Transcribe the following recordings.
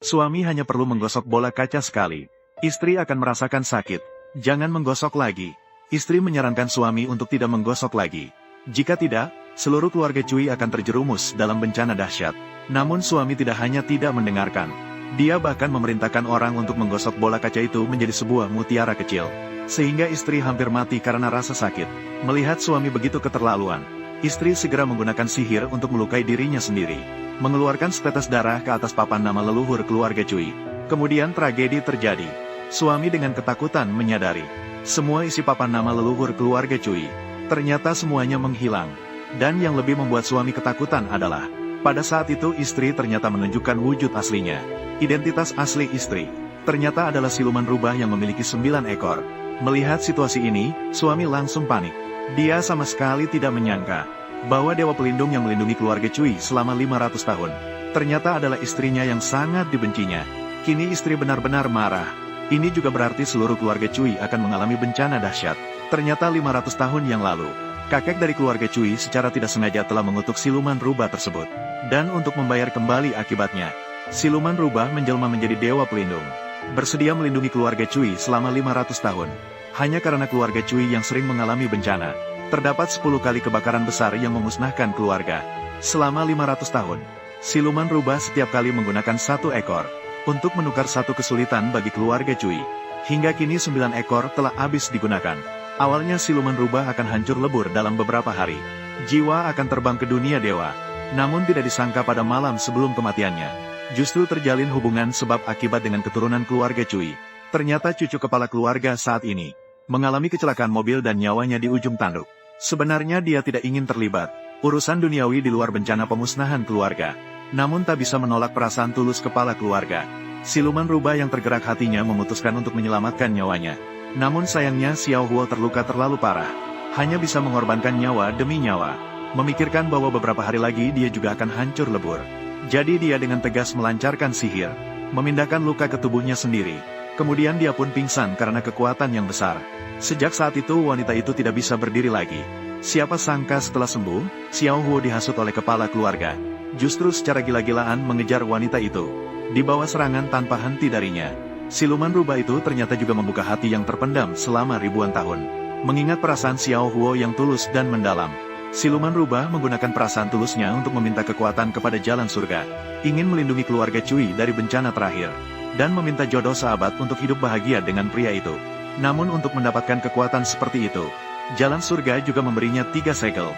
Suami hanya perlu menggosok bola kaca sekali. Istri akan merasakan sakit. Jangan menggosok lagi. Istri menyarankan suami untuk tidak menggosok lagi. Jika tidak, seluruh keluarga Cui akan terjerumus dalam bencana dahsyat. Namun suami tidak hanya tidak mendengarkan. Dia bahkan memerintahkan orang untuk menggosok bola kaca itu menjadi sebuah mutiara kecil. Sehingga istri hampir mati karena rasa sakit. Melihat suami begitu keterlaluan, istri segera menggunakan sihir untuk melukai dirinya sendiri. Mengeluarkan setetes darah ke atas papan nama leluhur keluarga Cui. Kemudian tragedi terjadi. Suami dengan ketakutan menyadari semua isi papan nama leluhur keluarga Cui. Ternyata semuanya menghilang. Dan yang lebih membuat suami ketakutan adalah, pada saat itu istri ternyata menunjukkan wujud aslinya. Identitas asli istri ternyata adalah siluman rubah yang memiliki 9 ekor. Melihat situasi ini, suami langsung panik. Dia sama sekali tidak menyangka bahwa dewa pelindung yang melindungi keluarga Cui selama 500 tahun ternyata adalah istrinya yang sangat dibencinya. Kini istri benar-benar marah. Ini juga berarti seluruh keluarga Cui akan mengalami bencana dahsyat. Ternyata 500 tahun yang lalu, kakek dari keluarga Cui secara tidak sengaja telah mengutuk siluman rubah tersebut. Dan untuk membayar kembali akibatnya, siluman rubah menjelma menjadi dewa pelindung. Bersedia melindungi keluarga Cui selama 500 tahun. Hanya karena keluarga Cui yang sering mengalami bencana. Terdapat 10 kali kebakaran besar yang memusnahkan keluarga. Selama 500 tahun, siluman rubah setiap kali menggunakan 1 ekor untuk menukar 1 kesulitan bagi keluarga Cui. Hingga kini 9 ekor telah habis digunakan. Awalnya siluman rubah akan hancur lebur dalam beberapa hari. Jiwa akan terbang ke dunia dewa. Namun tidak disangka pada malam sebelum kematiannya, justru terjalin hubungan sebab akibat dengan keturunan keluarga Cui. Ternyata cucu kepala keluarga saat ini mengalami kecelakaan mobil dan nyawanya di ujung tanduk. Sebenarnya dia tidak ingin terlibat urusan duniawi di luar bencana pemusnahan keluarga. Namun tak bisa menolak perasaan tulus kepala keluarga. Siluman rubah yang tergerak hatinya memutuskan untuk menyelamatkan nyawanya. Namun sayangnya Xiao Huo terluka terlalu parah. Hanya bisa mengorbankan nyawa demi nyawa. Memikirkan bahwa beberapa hari lagi dia juga akan hancur lebur. Jadi dia dengan tegas melancarkan sihir, memindahkan luka ke tubuhnya sendiri. Kemudian dia pun pingsan karena kekuatan yang besar. Sejak saat itu wanita itu tidak bisa berdiri lagi. Siapa sangka setelah sembuh, Xiao Huo dihasut oleh kepala keluarga. Justru secara gila-gilaan mengejar wanita itu. Di bawah serangan tanpa henti darinya, siluman rubah itu ternyata juga membuka hati yang terpendam selama ribuan tahun. Mengingat perasaan Xiao Huo yang tulus dan mendalam, siluman rubah menggunakan perasaan tulusnya untuk meminta kekuatan kepada jalan surga. Ingin melindungi keluarga Cui dari bencana terakhir. Dan meminta jodoh sahabat untuk hidup bahagia dengan pria itu. Namun untuk mendapatkan kekuatan seperti itu, jalan surga juga memberinya 3 segel.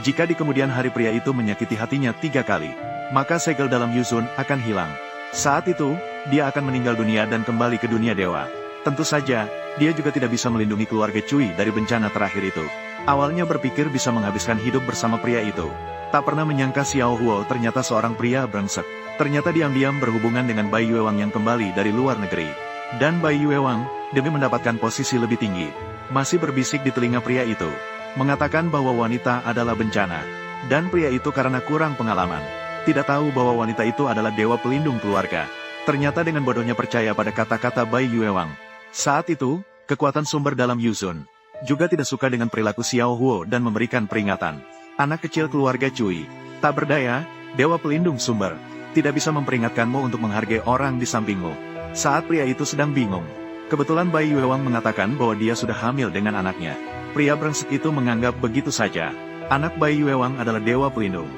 Jika di kemudian hari pria itu menyakiti hatinya 3 kali, maka segel dalam Yuzun akan hilang. Saat itu, dia akan meninggal dunia dan kembali ke dunia dewa. Tentu saja, dia juga tidak bisa melindungi keluarga Cui dari bencana terakhir itu. Awalnya berpikir bisa menghabiskan hidup bersama pria itu. Tak pernah menyangka Xiao Huo ternyata seorang pria brengsek. Ternyata diam-diam berhubungan dengan Bai Yuewang yang kembali dari luar negeri. Dan Bai Yuewang, demi mendapatkan posisi lebih tinggi, masih berbisik di telinga pria itu, mengatakan bahwa wanita adalah bencana. Dan pria itu karena kurang pengalaman, tidak tahu bahwa wanita itu adalah dewa pelindung keluarga. Ternyata dengan bodohnya percaya pada kata-kata Bai Yuewang. Saat itu, kekuatan sumber dalam Yuzun juga tidak suka dengan perilaku Xiao Huo dan memberikan peringatan. Anak kecil keluarga Cui, tak berdaya, dewa pelindung sumber tidak bisa memperingatkanmu untuk menghargai orang di sampingmu. Saat pria itu sedang bingung, kebetulan Bai Yuewang mengatakan bahwa dia sudah hamil dengan anaknya. Pria brengsek itu menganggap begitu saja. Anak Bai Yuewang adalah dewa pelindung.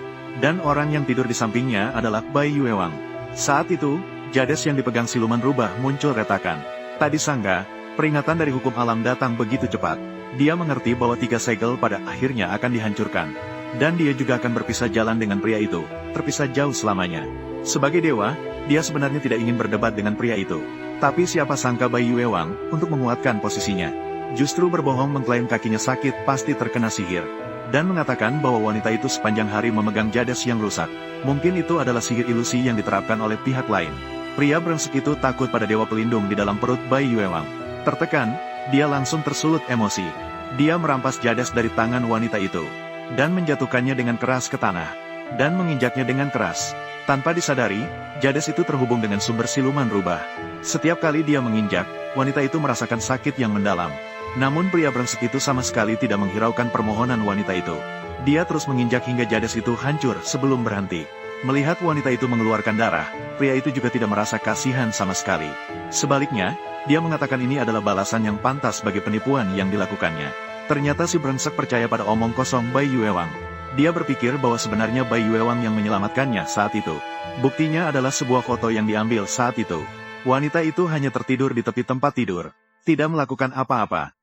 Dan orang yang tidur di sampingnya adalah Bai Yuewang. Saat itu, jades yang dipegang siluman rubah muncul retakan. Tak disangka, peringatan dari hukum alam datang begitu cepat. Dia mengerti bahwa 3 segel pada akhirnya akan dihancurkan. Dan dia juga akan berpisah jalan dengan pria itu, terpisah jauh selamanya. Sebagai dewa, dia sebenarnya tidak ingin berdebat dengan pria itu. Tapi siapa sangka Bai Yuewang, untuk menguatkan posisinya, justru berbohong mengklaim kakinya sakit pasti terkena sihir. Dan mengatakan bahwa wanita itu sepanjang hari memegang jades yang rusak. Mungkin itu adalah sihir ilusi yang diterapkan oleh pihak lain. Pria brengsek itu takut pada dewa pelindung di dalam perut Bai Yuewang. Tertekan, dia langsung tersulut emosi. Dia merampas jades dari tangan wanita itu dan menjatuhkannya dengan keras ke tanah, dan menginjaknya dengan keras. Tanpa disadari, jades itu terhubung dengan sumber siluman rubah. Setiap kali dia menginjak, wanita itu merasakan sakit yang mendalam. Namun pria brengsek itu sama sekali tidak menghiraukan permohonan wanita itu. Dia terus menginjak hingga jades itu hancur sebelum berhenti. Melihat wanita itu mengeluarkan darah, pria itu juga tidak merasa kasihan sama sekali. Sebaliknya, dia mengatakan ini adalah balasan yang pantas bagi penipuan yang dilakukannya. Ternyata si brengsek percaya pada omong kosong Bai Yuewang. Dia berpikir bahwa sebenarnya Bai Yuewang yang menyelamatkannya saat itu. Buktinya adalah sebuah foto yang diambil saat itu. Wanita itu hanya tertidur di tepi tempat tidur, tidak melakukan apa-apa.